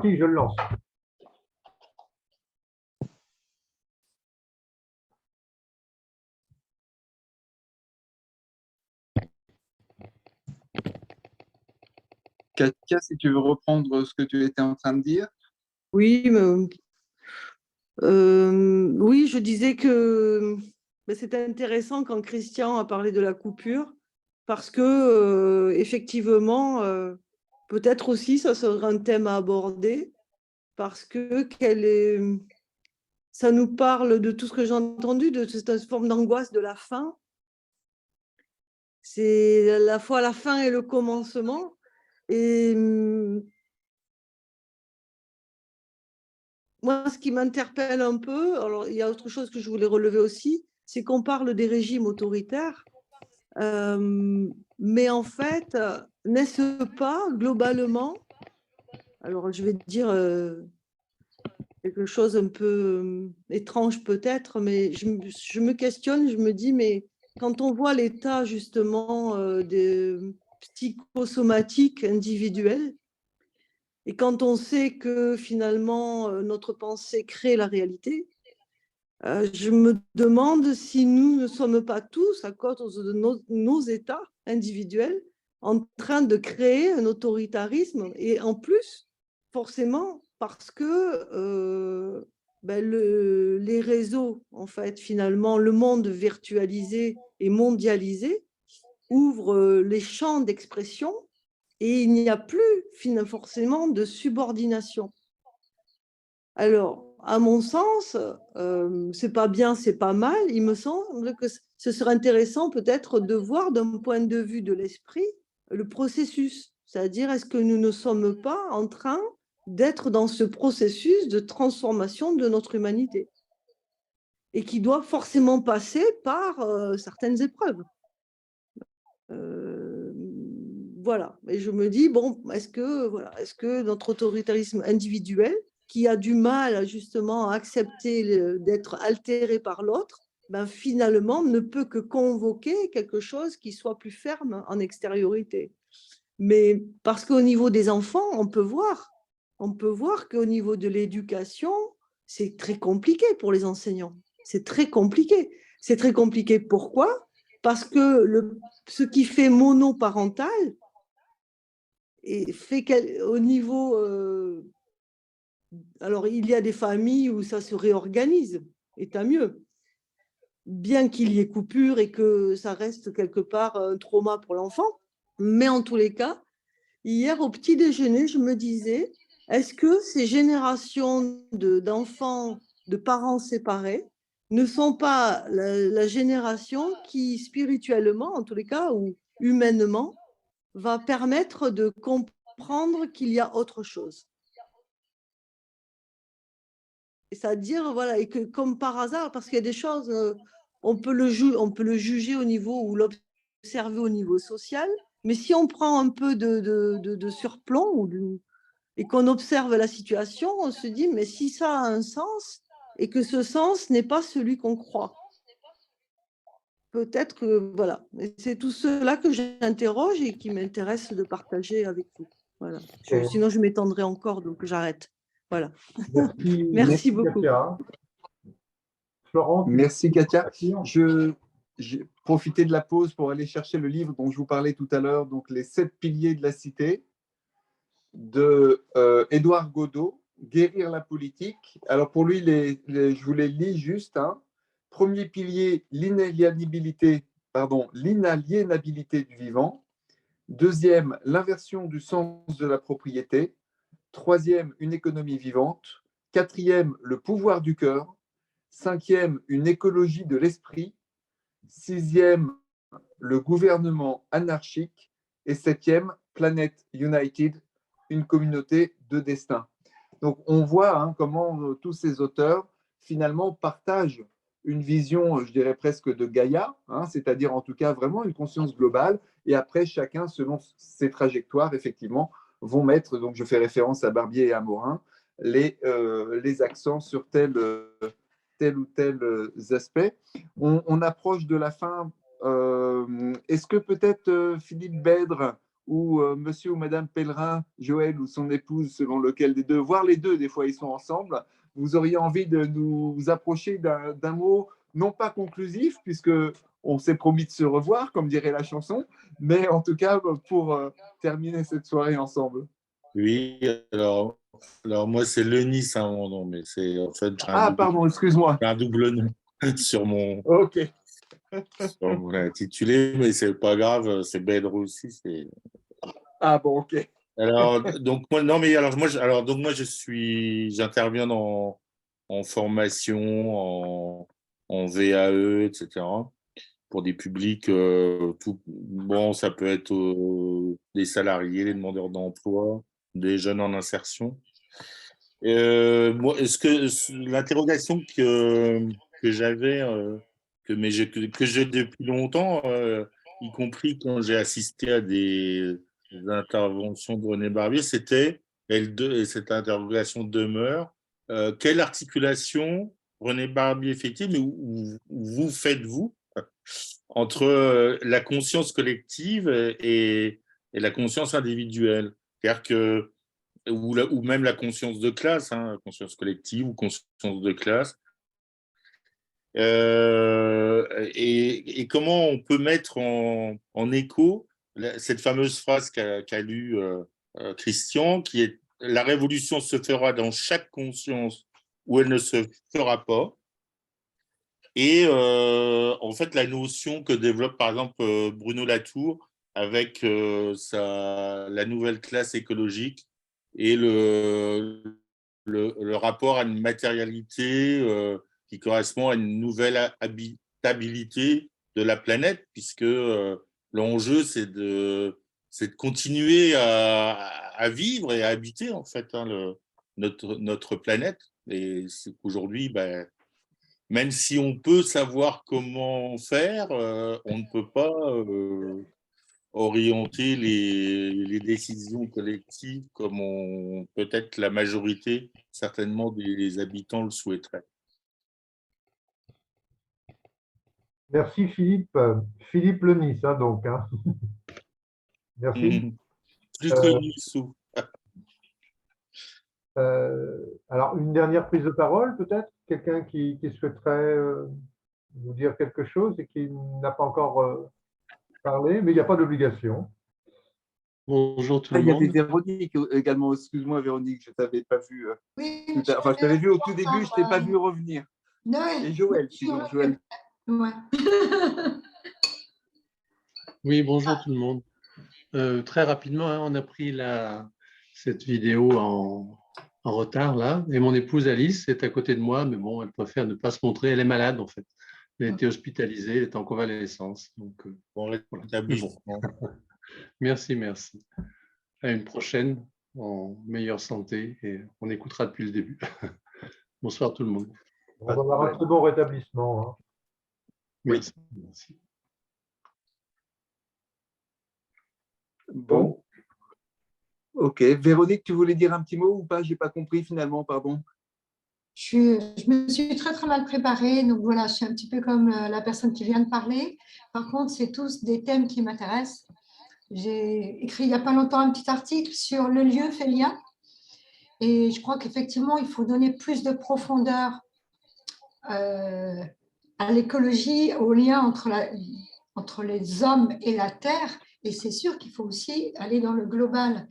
parti, je le lance. Katia, si tu veux reprendre ce que tu étais en train de dire. Oui, oui, je disais que c'était intéressant quand Christian a parlé de la coupure, parce que effectivement, peut-être aussi ça serait un thème à aborder, parce que ça nous parle de tout ce que j'ai entendu, de cette forme d'angoisse de la fin. C'est à la fois la fin et le commencement. Et moi, ce qui m'interpelle un peu, alors il y a autre chose que je voulais relever aussi, c'est qu'on parle des régimes autoritaires, mais en fait, n'est-ce pas globalement, alors je vais dire quelque chose un peu étrange peut-être, mais je me questionne, je me dis, mais quand on voit l'état justement des psychosomatiques individuels, et quand on sait que finalement notre pensée crée la réalité, je me demande si nous ne sommes pas tous, à cause de nos états individuels, en train de créer un autoritarisme. Et en plus, forcément, parce que les réseaux, en fait, finalement, le monde virtualisé et mondialisé ouvre les champs d'expression et il n'y a plus forcément de subordination. Alors, à mon sens, c'est pas bien, c'est pas mal. Il me semble que ce serait intéressant peut-être de voir d'un point de vue de l'esprit le processus. C'est-à-dire, est-ce que nous ne sommes pas en train d'être dans ce processus de transformation de notre humanité et qui doit forcément passer par certaines épreuves. Voilà. Et je me dis, bon, est-ce que notre autoritarisme individuel, qui a du mal justement à accepter d'être altéré par l'autre, finalement ne peut que convoquer quelque chose qui soit plus ferme en extériorité. Mais parce qu'au niveau des enfants, on peut voir qu'au niveau de l'éducation, c'est très compliqué pour les enseignants. C'est très compliqué. C'est très compliqué. Pourquoi? Parce que ce qui fait monoparental et fait qu'au niveau... alors, il y a des familles où ça se réorganise, et tant mieux. Bien qu'il y ait coupure et que ça reste quelque part un trauma pour l'enfant. Mais en tous les cas, hier, au petit déjeuner, je me disais, est-ce que ces générations d'enfants, de parents séparés, ne sont pas la génération qui, spirituellement, en tous les cas, ou humainement, va permettre de comprendre qu'il y a autre chose? C'est-à-dire, voilà, et que comme par hasard, parce qu'il y a des choses, on peut le juger au niveau ou l'observer au niveau social, mais si on prend un peu de surplomb et qu'on observe la situation, on se dit, mais si ça a un sens et que ce sens n'est pas celui qu'on croit. Peut-être que, voilà, c'est tout cela que j'interroge et qui m'intéresse de partager avec vous. Voilà. Sinon, je m'étendrai encore, donc j'arrête. Voilà. Merci, Merci beaucoup. Katia. Florent, Merci Katia. J'ai profité de la pause pour aller chercher le livre dont je vous parlais tout à l'heure, donc Les 7 piliers de la cité, de Édouard Godot, Guérir la politique. Alors pour lui, je vous les lis juste. Premier pilier, l'inaliénabilité du vivant. Deuxième, l'inversion du sens de la propriété. Troisième, une économie vivante. Quatrième, le pouvoir du cœur. Cinquième, une écologie de l'esprit. Sixième, le gouvernement anarchique. Et septième, Planet United, une communauté de destin. Donc on voit comment tous ces auteurs finalement partagent une vision, je dirais presque de Gaïa, c'est-à-dire en tout cas vraiment une conscience globale, et après chacun, selon ses trajectoires, effectivement, vont mettre, donc je fais référence à Barbier et à Morin, les accents sur tel ou tel aspect. On approche de la fin. Est-ce que peut-être Philippe Bèdre ou monsieur ou madame Pellerin, Joël ou son épouse, selon lequel des deux, voire les deux, des fois ils sont ensemble, vous auriez envie de nous approcher d'un mot non pas conclusif, puisque on s'est promis de se revoir, comme dirait la chanson, mais en tout cas pour terminer cette soirée ensemble. Oui, alors moi, c'est Lenis, hein, mon nom, mais c'est en fait, Ah, pardon, excuse-moi. j'ai un double nom sur mon intitulé, mais c'est pas grave, c'est Bedro aussi. Ah bon, ok. Alors, donc moi, non, mais alors moi, j'interviens en formation, en VAE, etc. pour des publics, bon, ça peut être des salariés, des demandeurs d'emploi, des jeunes en insertion. Moi, l'interrogation que j'avais, que j'ai depuis longtemps, y compris quand j'ai assisté à des interventions de René Barbier, c'était, et cette interrogation demeure, quelle articulation René Barbier fait-il, mais où vous faites-vous entre la conscience collective et la conscience individuelle? C'est-à-dire que ou même la conscience de classe, hein, conscience collective ou conscience de classe. Et comment on peut mettre en écho cette fameuse phrase qu'a lue Christian, qui est « La révolution se fera dans chaque conscience où elle ne se fera pas ». Et en fait, la notion que développe par exemple Bruno Latour avec la nouvelle classe écologique et le rapport à une matérialité qui correspond à une nouvelle habitabilité de la planète, puisque l'enjeu, c'est de continuer à vivre et à habiter en fait notre planète. Et c'est qu'aujourd'hui, ben, même si on peut savoir comment faire, on ne peut pas orienter les décisions collectives comme peut-être la majorité, certainement, des habitants le souhaiteraient. Merci Philippe. Philippe Lenis, hein, donc. Hein. Merci. Plus connu sous. Alors, une dernière prise de parole, peut-être? Quelqu'un qui souhaiterait nous dire quelque chose et qui n'a pas encore parlé, mais il n'y a pas d'obligation. Bonjour tout le Il y monde. avait Véronique également. Excuse-moi, Véronique, je ne t'avais pas vu. Oui, Enfin, je t'avais vu au tout début, je ne t'ai pas vu revenir. Noël. Et Joël, sinon, Joël. Ouais. Oui, bonjour tout le monde. Très rapidement, hein, on a pris cette vidéo en retard là, et mon épouse Alice est à côté de moi, mais bon, elle préfère ne pas se montrer. Elle est malade en fait. Elle a été hospitalisée, elle est en convalescence. Donc, Bon rétablissement. Bon. Merci. À une prochaine, en meilleure santé, et on écoutera depuis le début. Bonsoir tout le monde. On va avoir un très bon rétablissement. Hein. Merci. Bon. Ok. Véronique, tu voulais dire un petit mot ou pas? Je n'ai pas compris finalement, pardon. Je me suis très mal préparée, donc voilà, je suis un petit peu comme la personne qui vient de parler. Par contre, c'est tous des thèmes qui m'intéressent. J'ai écrit il n'y a pas longtemps un petit article sur le lieu fait lien. Et je crois qu'effectivement, il faut donner plus de profondeur à l'écologie, au lien entre les hommes et la terre. Et c'est sûr qu'il faut aussi aller dans le global.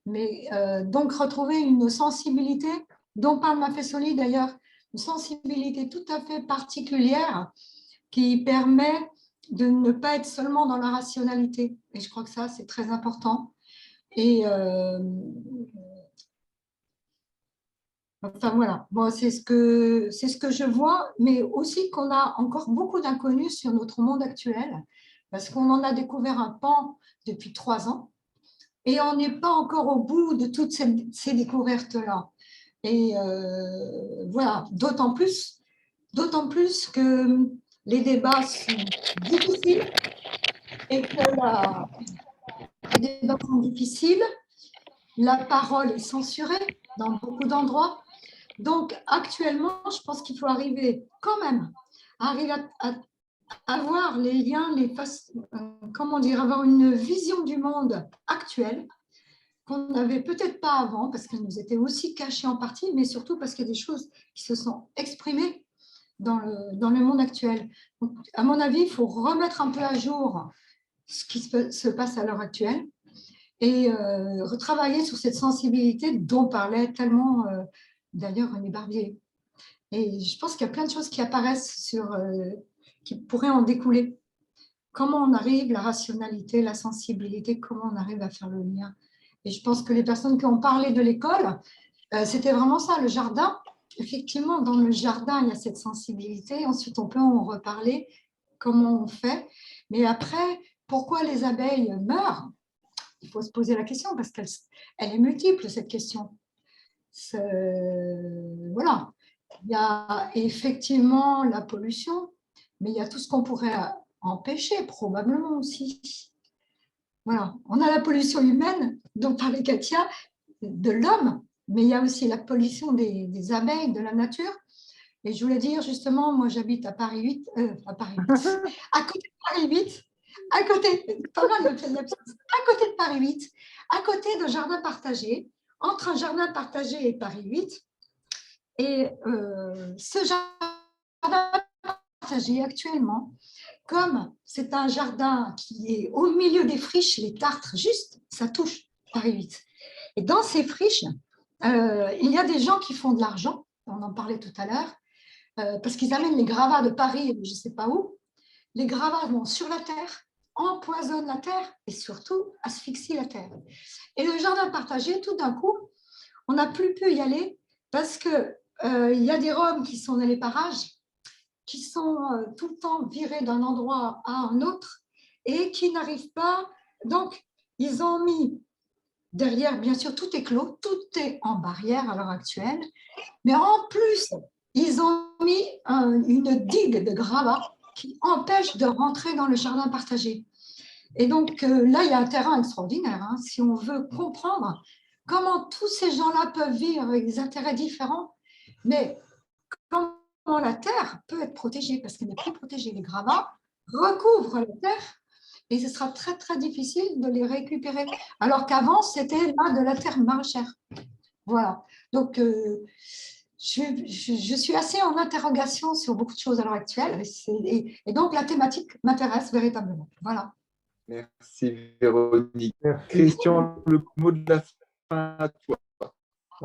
Mais donc retrouver une sensibilité, dont parle Maffesoli d'ailleurs, une sensibilité tout à fait particulière qui permet de ne pas être seulement dans la rationalité. Et je crois que ça, c'est très important. Et enfin voilà, bon, c'est ce que je vois, mais aussi qu'on a encore beaucoup d'inconnus sur notre monde actuel, parce qu'on en a découvert un pan depuis 3 ans, et on n'est pas encore au bout de toutes ces découvertes-là. Et voilà, d'autant plus que les débats sont difficiles et que les débats sont difficiles, la parole est censurée dans beaucoup d'endroits. Donc, actuellement, je pense qu'il faut arriver quand même à avoir les liens, comment dire, avoir une vision du monde actuel qu'on n'avait peut-être pas avant, parce qu'elle nous était aussi cachée en partie, mais surtout parce qu'il y a des choses qui se sont exprimées dans le monde actuel. Donc, à mon avis, il faut remettre un peu à jour ce qui se passe à l'heure actuelle et retravailler sur cette sensibilité dont parlait tellement d'ailleurs René Barbier. Et je pense qu'il y a plein de choses qui apparaissent qui pourraient en découler. Comment on arrive, la rationalité, la sensibilité, comment on arrive à faire le lien. Et je pense que les personnes qui ont parlé de l'école, c'était vraiment ça, le jardin. Effectivement, dans le jardin, il y a cette sensibilité. Ensuite, on peut en reparler, comment on fait. Mais après, pourquoi les abeilles meurent? Il faut se poser la question parce qu'elle est multiple, cette question. Voilà. Il y a effectivement la pollution, mais il y a tout ce qu'on pourrait empêcher, probablement aussi. Voilà. On a la pollution humaine, dont parlait Katia, de l'homme, mais il y a aussi la pollution des abeilles, de la nature. Et je voulais dire, justement, moi j'habite à Paris 8, à Paris 8, à côté de Paris 8, à côté, pas mal de à côté de Paris 8, à côté d'un jardin partagé, entre un jardin partagé et Paris 8. Et ce jardin partagé actuellement, comme c'est un jardin qui est au milieu des friches, les Tartres, juste, ça touche Paris 8. Et dans ces friches, il y a des gens qui font de l'argent, on en parlait tout à l'heure, parce qu'ils amènent les gravats de Paris, je ne sais pas où. Les gravats vont sur la terre, empoisonnent la terre et surtout asphyxient la terre. Et le jardin partagé, tout d'un coup, on n'a plus pu y aller parce qu'il y a des Roms qui sont dans les parages, qui sont tout le temps virés d'un endroit à un autre et qui n'arrivent pas. Donc, ils ont mis derrière, bien sûr, tout est clos, tout est en barrière à l'heure actuelle, mais en plus, ils ont mis une digue de gravats qui empêche de rentrer dans le jardin partagé. Et donc là, il y a un terrain extraordinaire, hein, si on veut comprendre comment tous ces gens-là peuvent vivre avec des intérêts différents, mais comment la terre peut être protégée, parce qu'elle n'est plus protégée. Les gravats recouvrent la terre et ce sera très, très difficile de les récupérer. Alors qu'avant, c'était là de la terre maraîchère. Voilà. Donc, je suis assez en interrogation sur beaucoup de choses à l'heure actuelle. Et donc, la thématique m'intéresse véritablement. Voilà. Merci Véronique. Merci. Christian, le mot de la fin à toi.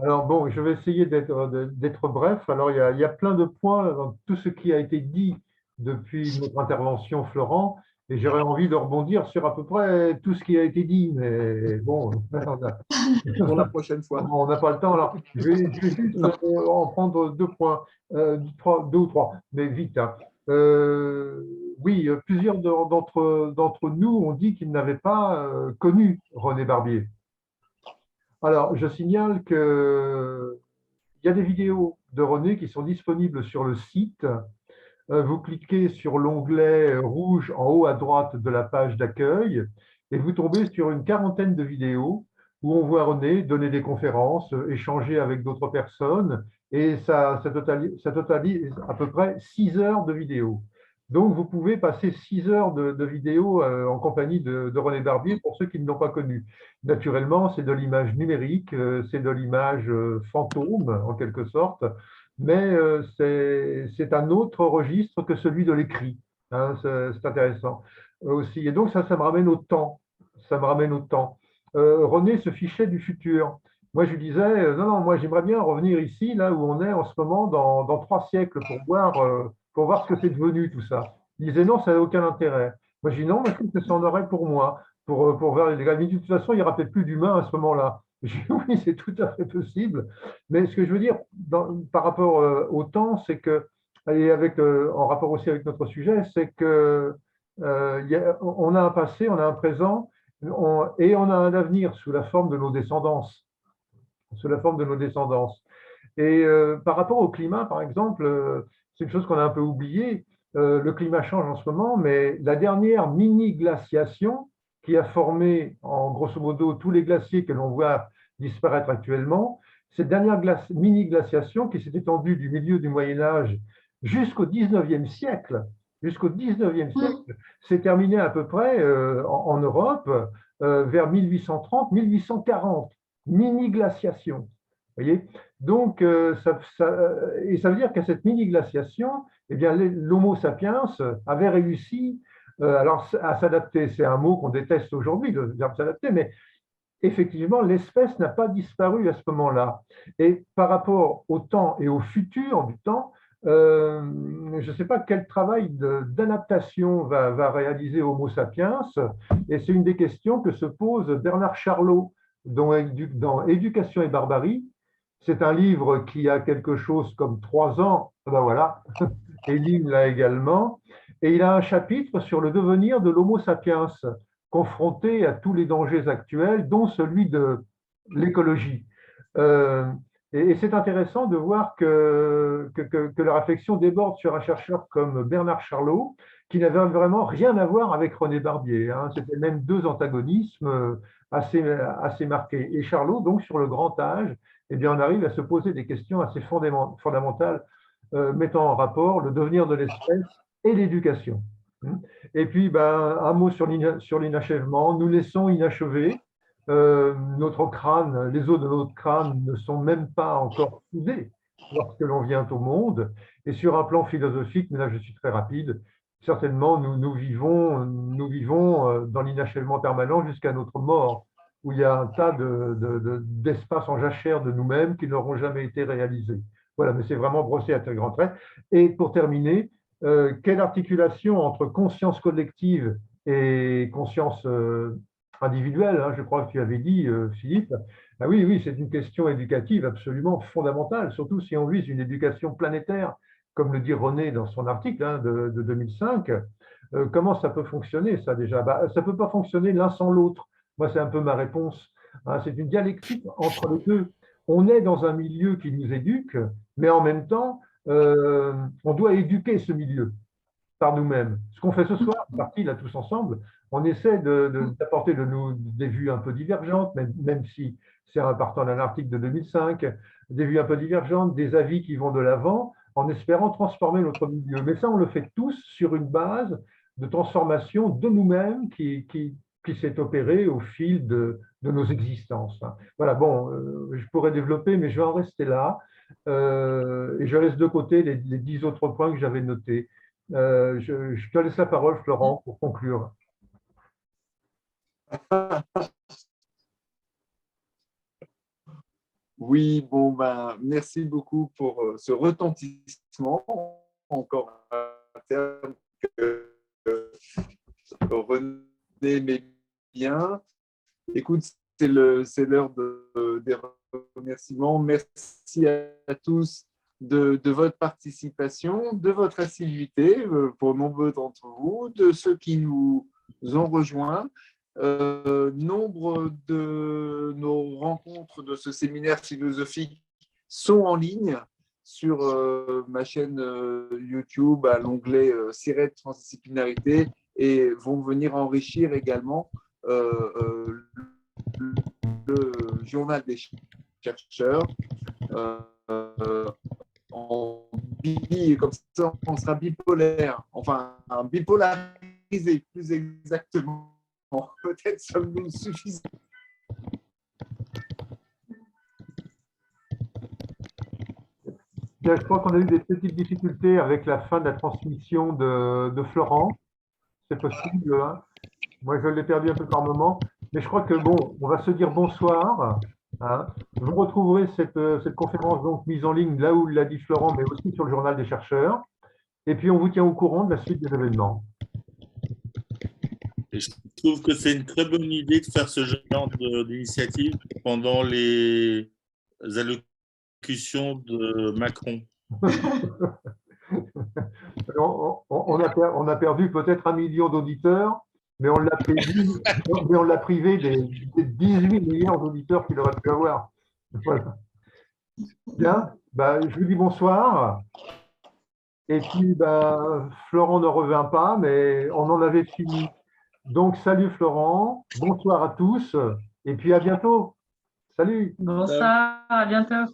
Alors bon, je vais essayer d'être bref. Alors il y a plein de points dans tout ce qui a été dit depuis notre intervention, Florent, et j'aurais envie de rebondir sur à peu près tout ce qui a été dit, mais bon, Pour la prochaine fois. on n'a pas le temps. Alors je vais juste en prendre deux points, deux ou trois, mais vite, hein. Oui, plusieurs d'entre nous ont dit qu'ils n'avaient pas connu René Barbier. Alors, je signale qu'il y a des vidéos de René qui sont disponibles sur le site. Vous cliquez sur l'onglet rouge en haut à droite de la page d'accueil et vous tombez sur une quarantaine de vidéos où on voit René donner des conférences, échanger avec d'autres personnes et ça totalise à peu près 6 heures de vidéos. Donc, vous pouvez passer 6 heures de vidéos en compagnie de René Barbier pour ceux qui ne l'ont pas connu. Naturellement, c'est de l'image numérique, c'est de l'image fantôme en quelque sorte, mais c'est un autre registre que celui de l'écrit. Hein, c'est intéressant aussi. Et donc, ça me ramène au temps. Ça me ramène au temps. René se fichait du futur. Moi, je lui disais, non, moi, j'aimerais bien revenir ici, là où on est en ce moment, dans 3 siècles, pour voir ce que c'est devenu tout ça. Il disait, non, ça n'a aucun intérêt. Moi, je dis, non, mais je trouve que ça en aurait pour moi, pour voir les dégâts. De toute façon, il n'y aura peut-être plus d'humains à ce moment-là. Je dis, oui, c'est tout à fait possible. Mais ce que je veux dire par rapport au temps, c'est que, et en rapport aussi avec notre sujet, c'est que on a un passé, on a un présent, et on a un avenir sous la forme de nos descendances. Sous la forme de nos descendances. Et par rapport au climat, par exemple, c'est une chose qu'on a un peu oubliée. Le climat change en ce moment, mais la dernière mini-glaciation qui a formé, en grosso modo, tous les glaciers que l'on voit disparaître actuellement, cette dernière mini-glaciation qui s'est étendue du milieu du Moyen Âge jusqu'au 19e siècle, jusqu'au 19e siècle. C'est terminé à peu près en Europe vers 1830-1840. Mini-glaciation. Voyez, donc, et ça veut dire qu'à cette mini-glaciation, eh bien, l'Homo sapiens avait réussi alors, à s'adapter. C'est un mot qu'on déteste aujourd'hui, le verbe s'adapter, mais effectivement, l'espèce n'a pas disparu à ce moment-là. Et par rapport au temps et au futur du temps, je ne sais pas quel travail d'adaptation va réaliser Homo sapiens, et c'est une des questions que se pose Bernard Charlot dans Éducation et barbarie. C'est un livre qui a quelque chose comme 3 ans, ben voilà, Eline l'a également, et il a un chapitre sur le devenir de l'Homo sapiens, confronté à tous les dangers actuels, dont celui de l'écologie. Et c'est intéressant de voir que la réflexion déborde sur un chercheur comme Bernard Charlot, qui n'avait vraiment rien à voir avec René Barbier. Hein. C'était même deux antagonismes assez marqués. Et Charlot, donc, sur le grand âge, eh bien, on arrive à se poser des questions assez fondamentales, mettant en rapport le devenir de l'espèce et l'éducation. Et puis, ben, un mot sur l'inachèvement. Nous laissons inachevé. Notre crâne, les os de notre crâne ne sont même pas encore soudés lorsque l'on vient au monde. Et sur un plan philosophique, mais là je suis très rapide, certainement nous vivons dans l'inachèvement permanent jusqu'à notre mort, où il y a un tas d'espaces en jachère de nous-mêmes qui n'auront jamais été réalisés. Voilà, mais c'est vraiment brossé à très grands traits. Et pour terminer, quelle articulation entre conscience collective et conscience individuelle, hein, je crois que tu avais dit, Philippe. Ah oui, oui, c'est une question éducative absolument fondamentale, surtout si on vise une éducation planétaire, comme le dit René dans son article hein, de 2005. Comment ça peut fonctionner, ça déjà? Ça ne peut pas fonctionner l'un sans l'autre. Moi, c'est un peu ma réponse. Hein, c'est une dialectique entre les deux. On est dans un milieu qui nous éduque, mais en même temps, on doit éduquer ce milieu par nous-mêmes. Ce qu'on fait ce soir, partie là tous ensemble, on essaie d'apporter des vues un peu divergentes, même si c'est un partant d'un article de 2005, des vues un peu divergentes, des avis qui vont de l'avant, en espérant transformer notre milieu. Mais ça, on le fait tous sur une base de transformation de nous-mêmes qui s'est opérée au fil de nos existences. Voilà, bon, je pourrais développer, mais je vais en rester là. Et je laisse de côté les 10 autres points que j'avais notés. Je te laisse la parole, Florent, pour conclure. Oui, bon, ben, merci beaucoup pour ce retentissement, encore un terme que René met bien. Écoute, c'est l'heure des remerciements. Merci à tous de votre participation, de votre assiduité pour nombreux d'entre vous, de ceux qui nous ont rejoints. Nombre de nos rencontres de ce séminaire philosophique sont en ligne sur ma chaîne YouTube à l'onglet Cirette Transdisciplinarité et vont venir enrichir également le journal des chercheurs. Comme ça, on sera bipolaire, enfin bipolarisé plus exactement. Peut-être sommes-nous suffisants. Je crois qu'on a eu des petites difficultés avec la fin de la transmission de Florent. C'est possible. Hein. Moi, je l'ai perdu un peu par moment. Mais je crois que, bon, on va se dire bonsoir. Hein. Vous retrouverez cette conférence donc mise en ligne là où l'a dit Florent, mais aussi sur le journal des chercheurs. Et puis, on vous tient au courant de la suite des événements. Et je trouve que c'est une très bonne idée de faire ce genre d'initiative pendant les allocutions de Macron. On a perdu peut-être 1 million d'auditeurs, mais on l'a privé des 18 milliards d'auditeurs qu'il aurait pu avoir. Voilà. Bien, je vous dis bonsoir. Et puis, Florent ne revient pas, mais on en avait fini. Donc, salut Florent, bonsoir à tous, et puis à bientôt. Salut. Bonsoir, à bientôt.